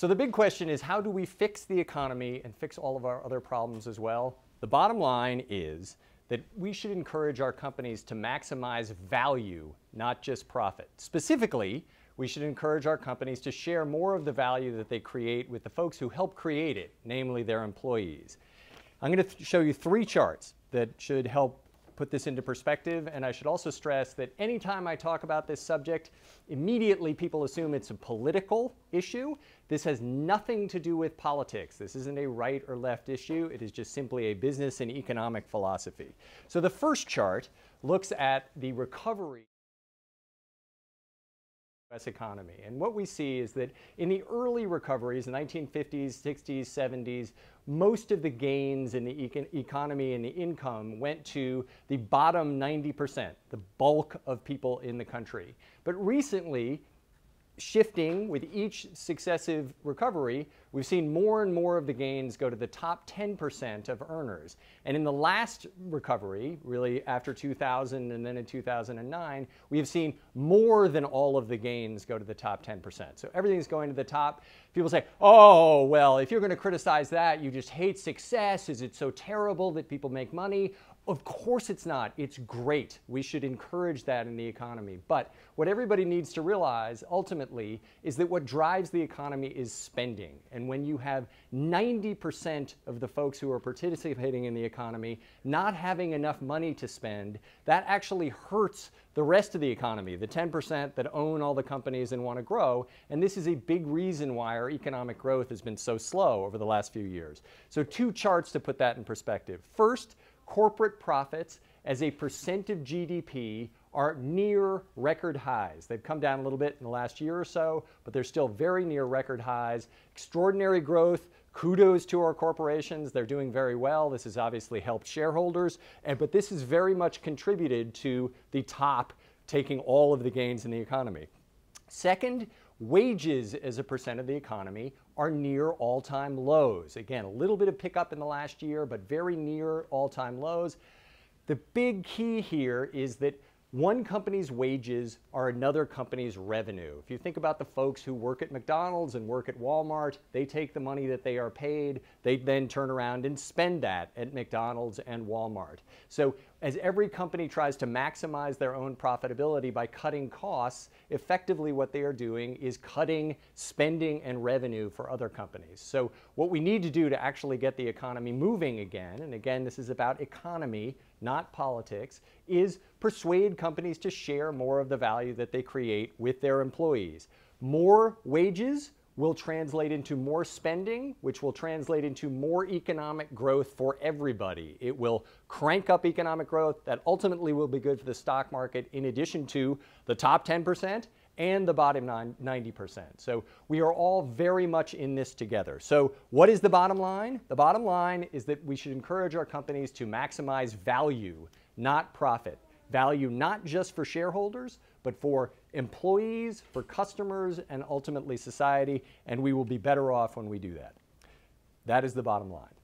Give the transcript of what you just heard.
So the big question is, how do we fix the economy and fix all of our other problems as well? The bottom line is that we should encourage our companies to maximize value, not just profit. Specifically, we should encourage our companies to share more of the value that they create with the folks who help create it, namely their employees. I'm going to show you 3 charts that should help put this into perspective, and I should also stress that anytime I talk about this subject, immediately people assume it's a political issue. This has nothing to do with politics. This isn't a right or left issue. It is just simply a business and economic philosophy. So the first chart looks at the recovery U.S. economy. And what we see is that in the early recoveries, the 1950s, 60s, 70s, most of the gains in the economy and the income went to the bottom 90%, the bulk of people in the country. But recently, shifting with each successive recovery, we've seen more and more of the gains go to the top 10% of earners. And in the last recovery, really after 2000 and then in 2009, we have seen more than all of the gains go to the top 10%. So everything's going to the top. People say, oh, well, if you're going to criticize that, you just hate success. Is it so terrible that people make money? Of course it's not. It's great. We should encourage that in the economy. But what everybody needs to realize ultimately is that what drives the economy is spending. And when you have 90% of the folks who are participating in the economy not having enough money to spend, that actually hurts the rest of the economy, the 10% that own all the companies and want to grow. And this is a big reason why our economic growth has been so slow over the last few years. So 2 charts to put that in perspective. First, corporate profits as a percent of GDP are near record highs. They've come down a little bit in the last year or so, but they're still very near record highs. Extraordinary growth. Kudos to our corporations. They're doing very well. This has obviously helped shareholders, but this has very much contributed to the top taking all of the gains in the economy. Second, wages as a percent of the economy are near all-time lows. Again, a little bit of pickup in the last year, but very near all-time lows. The big key here is that one company's wages are another company's revenue. If you think about the folks who work at McDonald's and work at Walmart, they take the money that they are paid, they then turn around and spend that at McDonald's and Walmart. So as every company tries to maximize their own profitability by cutting costs, effectively what they are doing is cutting spending and revenue for other companies. So what we need to do to actually get the economy moving again, and again this is about economy, not politics, is persuade companies to share more of the value that they create with their employees. More wages will translate into more spending, which will translate into more economic growth for everybody. It will crank up economic growth that ultimately will be good for the stock market in addition to the top 10% and the bottom 90%. So we are all very much in this together. So what is the bottom line? The bottom line is that we should encourage our companies to maximize value, not profit. Value not just for shareholders, but for employees, for customers, and ultimately society, and we will be better off when we do that. That is the bottom line.